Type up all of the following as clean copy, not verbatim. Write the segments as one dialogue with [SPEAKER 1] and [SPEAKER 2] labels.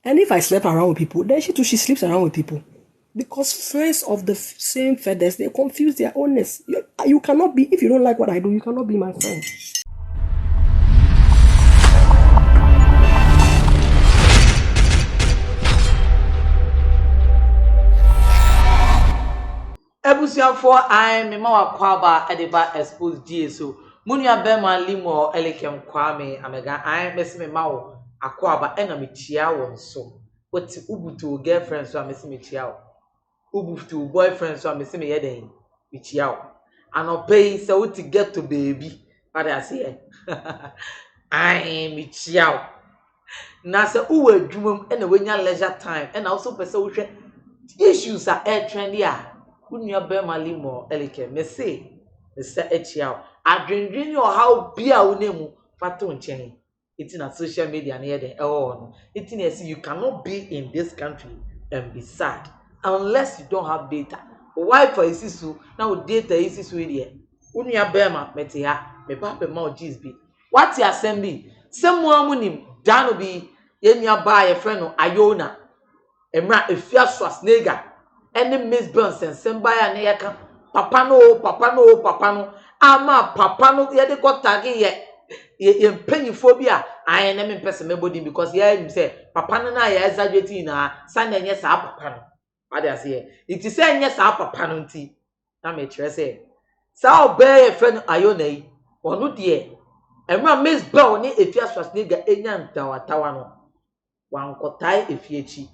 [SPEAKER 1] And if I sleep around with people, then she too, she sleeps around with people. Because friends of the same feathers, they confuse their owners. You cannot be, if you don't like what I do, you cannot be my friend.
[SPEAKER 2] Ebusiafo I me ma wakwaba edeba Xposed so munua bema limo elekem kwame amega I mesi me ma wo akwaba ena me tia won so woti ubutu girlfriend so amesi me tia wo ubutu boyfriend so amesi me yeden me tia wo anopei se woti get to baby what I say I me tia wo na se uwa adwumam ena wenya leisure time ena also pese wo hwe issues are trendy Unya bema limo elike mese echia adwendwen yo how bia unemu fato nchen iti na social media na yeden no iti na see you cannot be in this country and be sad unless you don't have data wifi isisu na o data isisu here unya bema mete ha me papa ma o gsb what you assembly semu amunim dano bi yenya ba ye friend no Iona emra Xposed nega any MzBel sensemba ya ne yaka papa no ama papa no ye de go tag ye mpanyifo bi a aye na me pese mebodi because ye him say papa no na ye exaggerate na san enye sa papa no what dey say it is say enye sa papa no nti na me kire say sa obey friend Iona yi onu de emra MzBel ni Xposed nega enya ntawatawa no wankotai efiechi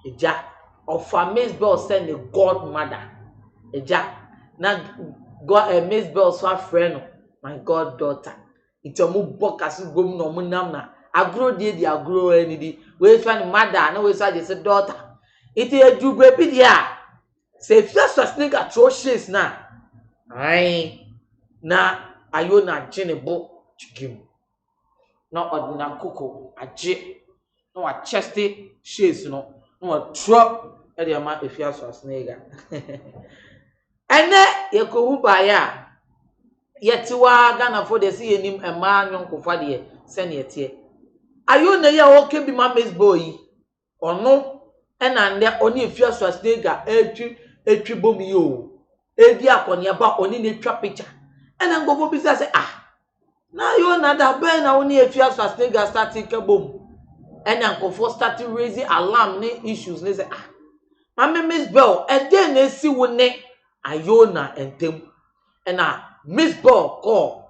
[SPEAKER 2] eja of a MzBel send a godmother eja na god MzBel so friend my goddaughter itomu bokasu gom no munam na agro di agro eni di we find mother na we so just daughter it edu baby dia say Xposed nigga atrocious na ai na Iona jinebo chikim na ordinary koko aje no a chesty shoes no tro e dey ma Xposed nigga ene ye ko hu ba ya yetiwa Ghana for the see enim ema nyonkofo de se ne yete Iona ya o ke bi ma MzBel yi ono ena nde oni Xposed nigga etwi bom yi o edi akonia ba oni ne twa picture ena ngofo bi say na Iona da ben na oni Xposed nigga starting ke bom ena nkofo starting raising alarm ne issues ne say mama MzBel ede na si wo ne Iona entem ena MzBel call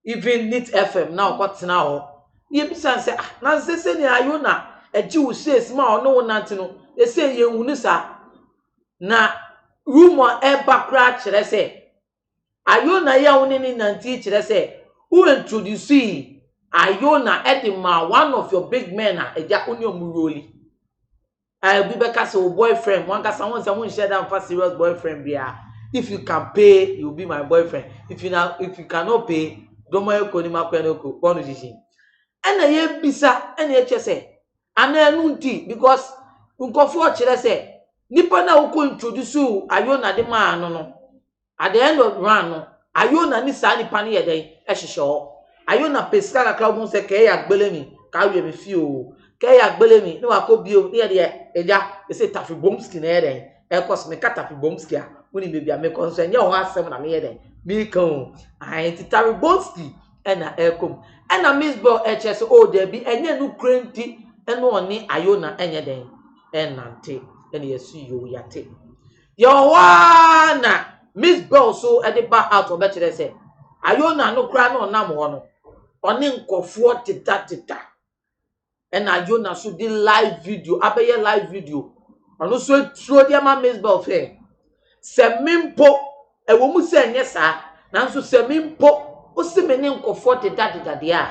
[SPEAKER 2] even Nit FM now kwatena ho ye bisan say na se ne Iona eji wo shares ma ono wo nante no e say ye hunu sa na rumor e bakra kire say Iona ya wo ne ni nante kire say who introduce Iona edema one of your big men eja oni omuroli bi beka say boyfriend one ka someone say won share down for serious boyfriend bia if you can pay you be my boyfriend if you cannot pay don't mind ko ni makwa no ko onu jijin ena ye bisa ena ye chese ana enu nti because nkofo kire say nipa na wo ko introduce Iona de ma no at the end of run no Iona ni sa nipa ne ye den ehhehye ho Iona pesika kakra bo se ke ya gbelemi ka we me fi o ke ya gbelemi ni wa ko bio ni ye de eja e say tafi bomski na ye den e cause me katafi bomski a woni me bia me konso enye ho asem na me ye den mi kan ti tafi bomski ena ekom ena MzBel hs o de bi enye no krenti eno oni Iona enye den enante ena yesu yo yate yo wa na MzBel so e de ba out obekire say Iona no kra no nam ho no oni nkofo tita ena Iona so di live video abeye live video ono so tro dia ma MzBel fe se mimpo e wo mu se enye sa nanso se mimpo o se me ne nkofo tita dia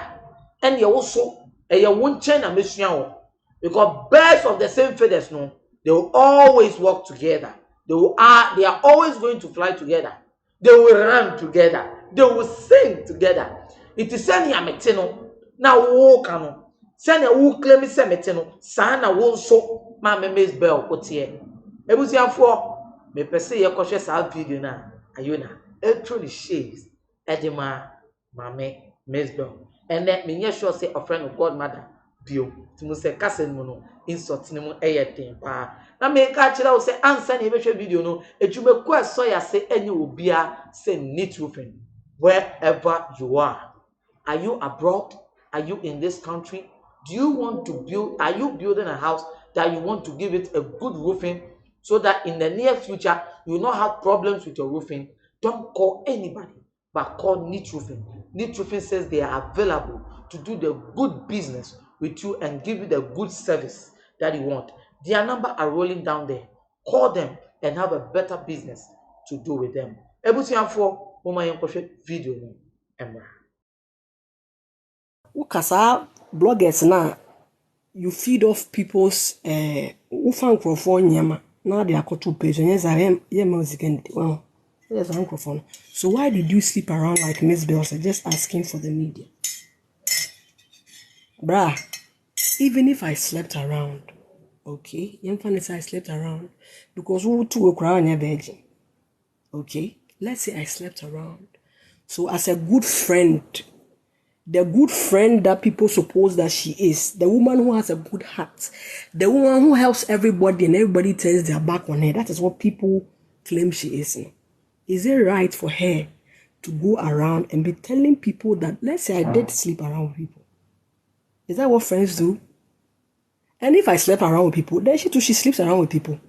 [SPEAKER 2] ene ye wo so e ye wo nchen na mesua wo because birds of the same feathers no they will always work together they are always going to fly together they will run together they will sing together it is any amete no na wo ka no sene wo claim se mete no sa na wo so ma MzBel otie ebusiafo me pese ye kohwe sa video na Iona etro ni shades edema mame MzBel ene me nye sure say a friend of godmother bio ti mo se kasa mu no insult ni mu den pa na me ka kira wo se ansa na ebehwe video no ejume ko eso ya se enye obia se neat roofing wherever you are you abroad, are you in this country, do you want to build, are you building a house that you want to give it a good roofing so that in the near future you will not have problems with your roofing? Don't call anybody but call Neat Roofing. Neat Roofing says they are available to do the good business with you and give you the good service that you want. Their number are rolling down there. Call them and have a better business to do with them. Ebusianfo, mama yenkwohwe video no emra.
[SPEAKER 1] Ukasa bloggers na you feed off people's ufan microphone nyama na they are to page nyeza ye music and well there's a microphone. So why did you sleep around like MzBel? Just asking for the media. Bruh, even if I slept around, okay, I slept around because who to crown your virgin. Okay, let's say I slept around. So as a good friend, the good friend that people suppose that she is, the woman who has a good heart, the woman who helps everybody and everybody turns their back on her, that is what people claim she is. Is it right for her to go around and be telling people that, let's say I did sleep around with people? Is that what friends do? And if I slept around with people, then she sleeps around with people.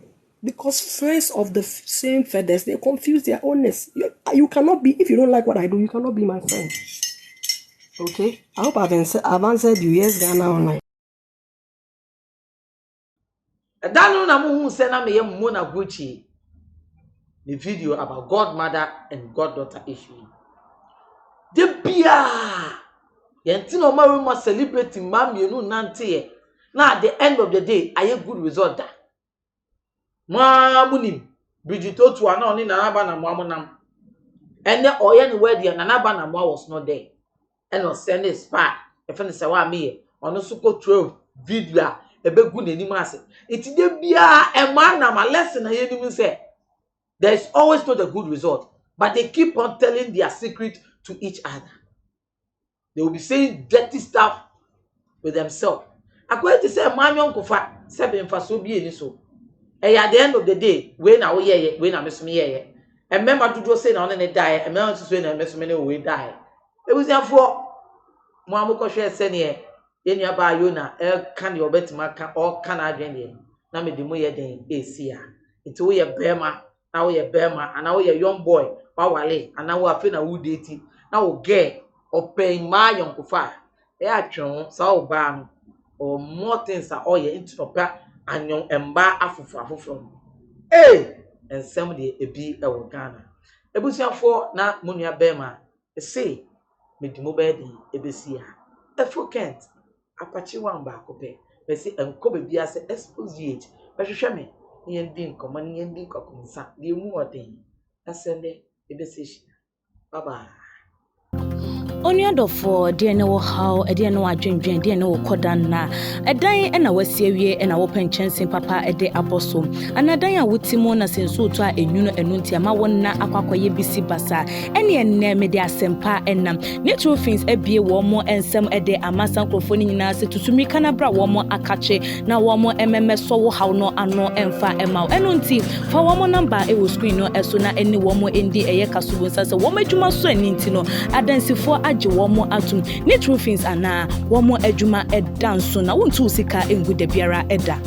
[SPEAKER 1] Because friends of the same feathers, they confuse their owners. You cannot be, if you don't like what I do, you cannot be my friend. Okay? I hope I've answered you. Yes, Ghana Online.
[SPEAKER 2] Danu na mu hu se na me yem na Gucci. The video about godmother and goddaughter issue. The bia yenti no ma we must celebrate ma mienu nante ye. Na at the end of the day, aye good result da. Ma munim Bridgeto to ana oni na aba na mo amonam. Ene oye ne word ye na aba na mo was not there. And was send a spa. If any say wa me ono suko 12 video ebe gu n'anim ase. Iti de bia e man na ma lesson na ye nim say there is always not a good result, but they keep on telling their secret to each other. They will be saying dirty stuff with themselves. According to say manyon kofa sebe mfa so bi eni so. At the end of the day, when I ye when I miss me ye. And remember to just say na on ne die, and remember to say na miss me we die. It was therefore mo amoko hwe se ne ye nua ba Iona kan your betima kan all kan adwen ye. Na me di mo ye den esi a. Nti wo ye bema, na wo ye bema, and na wo ye young boy, wa wale, and na wo afi na wo date. Na wo get open ma yonkofa. E atwon sa wo ba no. Or more things are all ye into papa and young emba afufro. And some de ebi e wo Ghana. Ebusiafo na mo nua bema say me di mo be di ebesi a. Efo Kent apachi wan ba ko pe. Be say enko be ase Xposed. Be hwehwe me yen di nkomo ni yen di kokomsa. Di mu oden. Asende ebesi. Bye bye.
[SPEAKER 3] Oniado for dear no how a dear no adwendwen dear no kodan na edan na wasiewie na wo penchen papa ede abosom anadan a wotimo na senso to a enwuno enunti ama won na akwakoye bisi basa ene enne me de asempa enam Neat Roofings ebie wo mo ensem ede amasan krofo ni nyina se tutumi kana bra wo mo akache na wo mo so wo haw no ano emfa ema enunti fa wo mo number e wo screen no eso na eni wo mo endi eye kasubo sase wo madwuma so aninti no adansifo aje womo atum Neat Roofings ana womo adwuma edanso na wontu sika engu da biara eda